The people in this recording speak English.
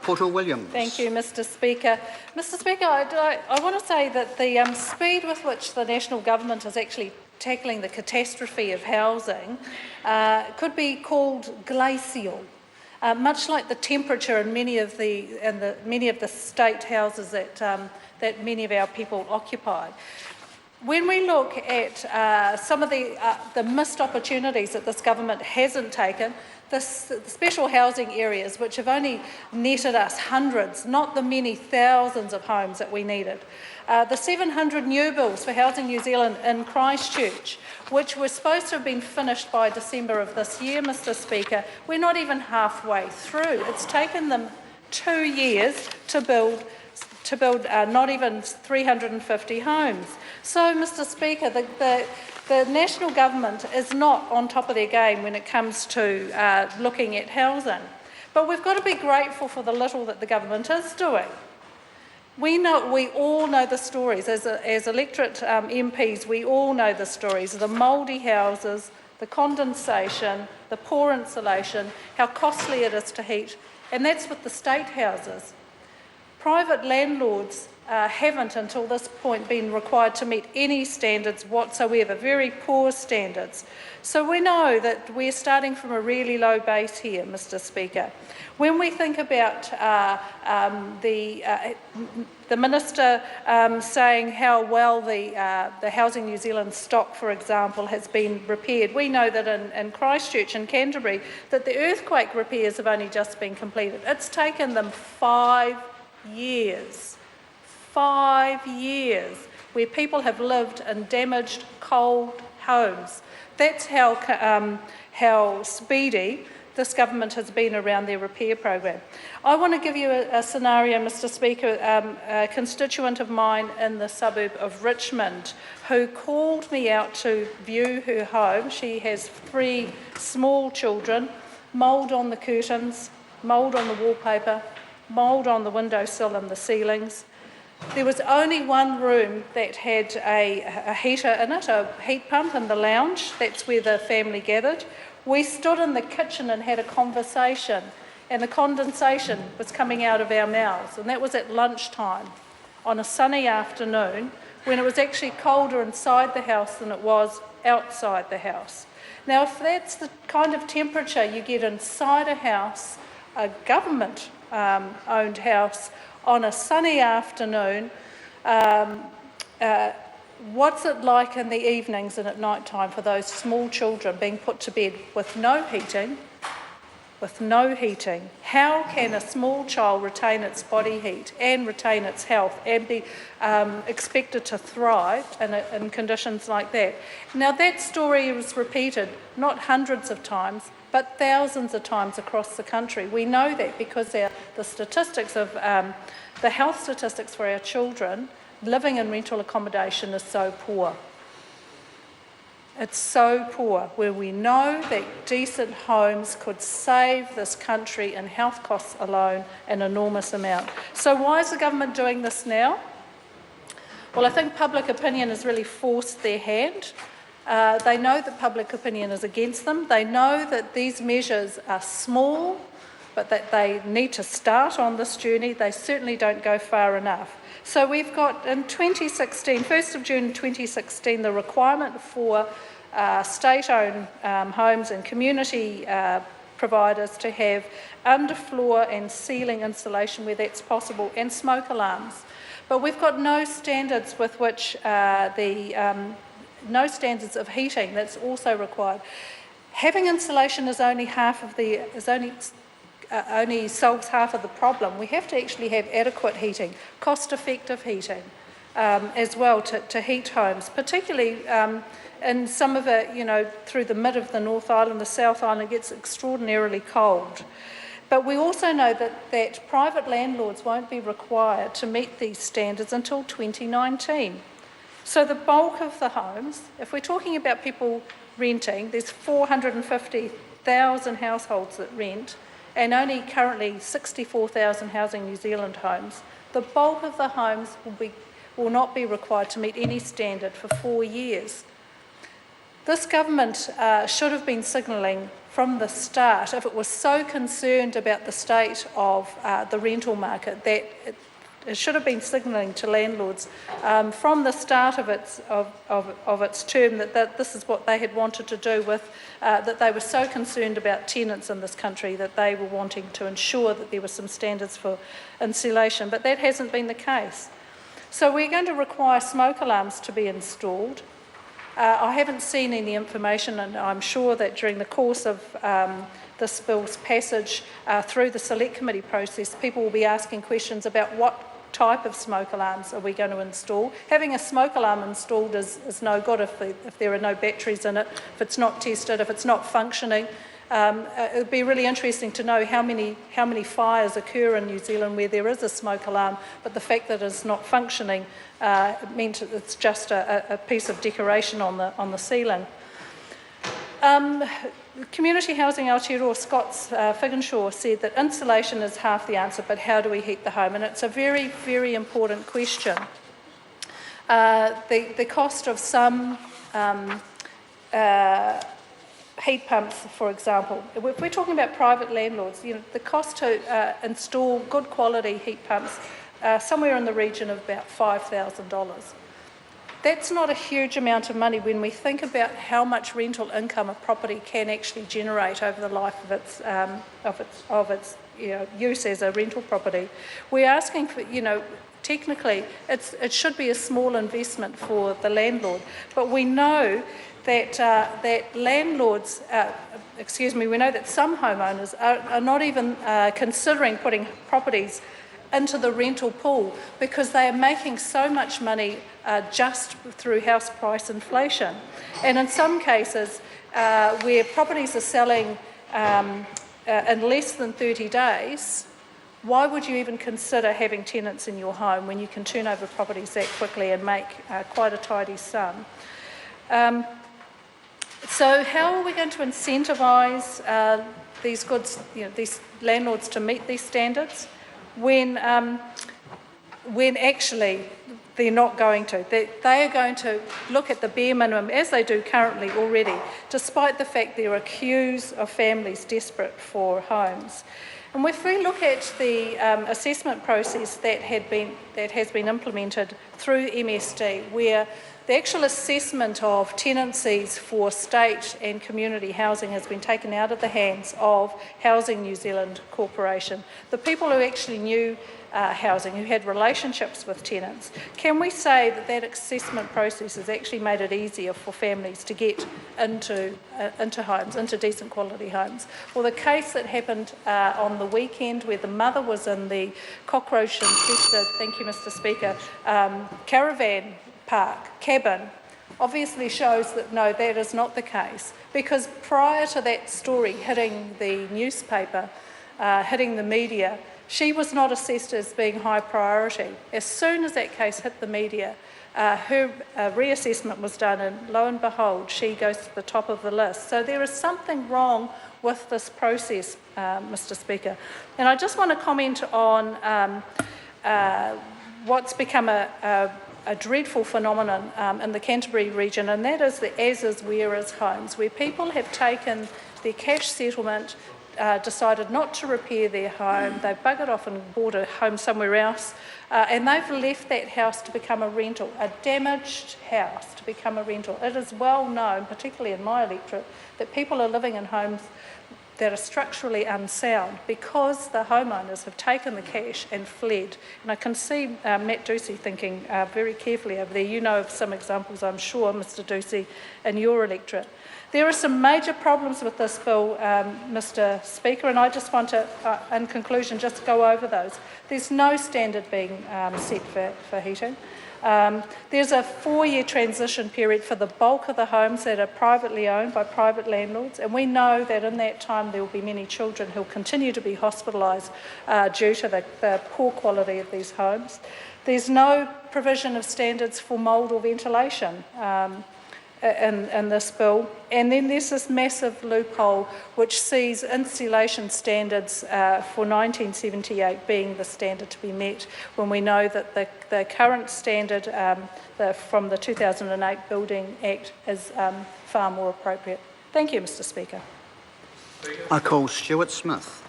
Portal Williams. Thank you, Mr Speaker. Mr Speaker, I want to say that the speed with which the National Government is actually tackling the catastrophe of housing could be called glacial. Much like the temperature in many of the state houses that many of our people occupy. When we look at some of the missed opportunities that this government hasn't taken, the special housing areas, which have only netted us hundreds, not the many thousands of homes that we needed. The 700 new builds for Housing New Zealand in Christchurch, which were supposed to have been finished by December of this year, Mr Speaker, we're not even halfway through. It's taken them 2 years to build not even 350 homes. So, Mr Speaker, the National Government is not on top of their game when it comes to looking at housing. But we've got to be grateful for the little that the government is doing. We all know the stories. As electorate MPs, we all know the stories of the mouldy houses, the condensation, the poor insulation, how costly it is to heat, and that's with the state houses. Private landlords haven't until this point been required to meet any standards whatsoever, very poor standards. So we know that we're starting from a really low base here, Mr Speaker. When we think about the Minister saying how well the Housing New Zealand stock, for example, has been repaired, we know that in Christchurch and Canterbury that the earthquake repairs have only just been completed. It's taken them 5 years. 5 years where people have lived in damaged, cold homes. That's how speedy this government has been around their repair program. I want to give you a scenario, Mr Speaker. A constituent of mine in the suburb of Richmond who called me out to view her home. She has 3 small children, mould on the curtains, mould on the wallpaper, mould on the windowsill and the ceilings. There was only one room that had a heater in it, a heat pump in the lounge. That's where the family gathered. We stood in the kitchen and had a conversation, and the condensation was coming out of our mouths, and that was at lunchtime on a sunny afternoon when it was actually colder inside the house than it was outside the house. Now, if that's the kind of temperature you get inside a house, a government owned house, on a sunny afternoon, what's it like in the evenings and at night time for those small children being put to bed with no heating? With no heating. How can a small child retain its body heat and retain its health and be expected to thrive in conditions like that? Now, that story was repeated not hundreds of times, but thousands of times across the country. We know that because the statistics of the health statistics for our children living in rental accommodation is so poor. It's so poor, where we know that decent homes could save this country in health costs alone an enormous amount. So why is the government doing this now? Well, I think public opinion has really forced their hand. They know that public opinion is against them. They know that these measures are small, but that they need to start on this journey. They certainly don't go far enough. So we've got in 2016, 1st of June 2016, the requirement for state-owned homes and community providers to have underfloor and ceiling insulation where that's possible, and smoke alarms. But we've got no standards with which no standards of heating that's also required. Having insulation is only only solves half of the problem. We have to actually have adequate heating, cost-effective heating as well to heat homes, particularly in some of it, through the mid of the North Island, the South Island, it gets extraordinarily cold. But we also know that private landlords won't be required to meet these standards until 2019. So the bulk of the homes, if we're talking about people renting, there's 450,000 households that rent, and only currently 64,000 Housing New Zealand homes. The bulk of the homes will not be required to meet any standard for 4 years. This government should have been signalling from the start, if it was so concerned about the state of the rental market, that it should have been signalling to landlords from the start of its term that this is what they had wanted to do with, that they were so concerned about tenants in this country that they were wanting to ensure that there were some standards for insulation, but that hasn't been the case. So we're going to require smoke alarms to be installed. I haven't seen any information, and I'm sure that during the course of this bill's passage through the select committee process, people will be asking questions about what type of smoke alarms are we going to install. Having a smoke alarm installed is no good if there are no batteries in it, if it's not tested, if it's not functioning. It would be really interesting to know how many fires occur in New Zealand where there is a smoke alarm, but the fact that it's not functioning meant it's just a piece of decoration on the ceiling. Community Housing Aotearoa Scott's Figgenshaw said that insulation is half the answer, but how do we heat the home? And it's a very, very important question. The cost of some heat pumps, for example, if we're talking about private landlords, the cost to install good quality heat pumps somewhere in the region of about $5,000. That's not a huge amount of money when we think about how much rental income a property can actually generate over the life of its use as a rental property. We're asking for, technically it should be a small investment for the landlord, but we know that landlords, we know that some homeowners are not even considering putting properties into the rental pool because they are making so much money just through house price inflation. And in some cases, where properties are selling in less than 30 days, why would you even consider having tenants in your home when you can turn over properties that quickly and make quite a tidy sum? So how are we going to incentivise these goods, these landlords to meet these standards when actually they're not going to? They are going to look at the bare minimum, as they do currently already, despite the fact there are queues of families desperate for homes. And if we look at the assessment process that has been implemented through MSD, where the actual assessment of tenancies for state and community housing has been taken out of the hands of Housing New Zealand Corporation, the people who actually knew housing, who had relationships with tenants, can we say that assessment process has actually made it easier for families to get into homes, into decent quality homes? Well, the case that happened on the weekend where the mother was in the cockroach-infested, thank you Mr Speaker, caravan park, cabin, obviously shows that no, that is not the case, because prior to that story hitting the newspaper, hitting the media, she was not assessed as being high priority. As soon as that case hit the media, her reassessment was done, and lo and behold, she goes to the top of the list. So there is something wrong with this process, Mr Speaker. And I just want to comment on what's become a dreadful phenomenon in the Canterbury region, and that is the as-is, where-is homes, where people have taken their cash settlement, decided not to repair their home, they've buggered off and bought a home somewhere else, and they've left that house to become a rental, a damaged house to become a rental. It is well known, particularly in my electorate, that people are living in homes that are structurally unsound because the homeowners have taken the cash and fled. And I can see Matt Ducey thinking very carefully over there. You know of some examples, I'm sure, Mr Ducey, in your electorate. There are some major problems with this bill, Mr Speaker, and I just want to, in conclusion, just go over those. There's no standard being set for heating. There's a 4-year transition period for the bulk of the homes that are privately owned by private landlords, and we know that in that time there will be many children who will continue to be hospitalised due to the poor quality of these homes. There's no provision of standards for mould or ventilation in this bill. And then there's this massive loophole which sees insulation standards for 1978 being the standard to be met, when we know that the current standard from the 2008 Building Act is far more appropriate. Thank you, Mr Speaker. I call Stuart Smith.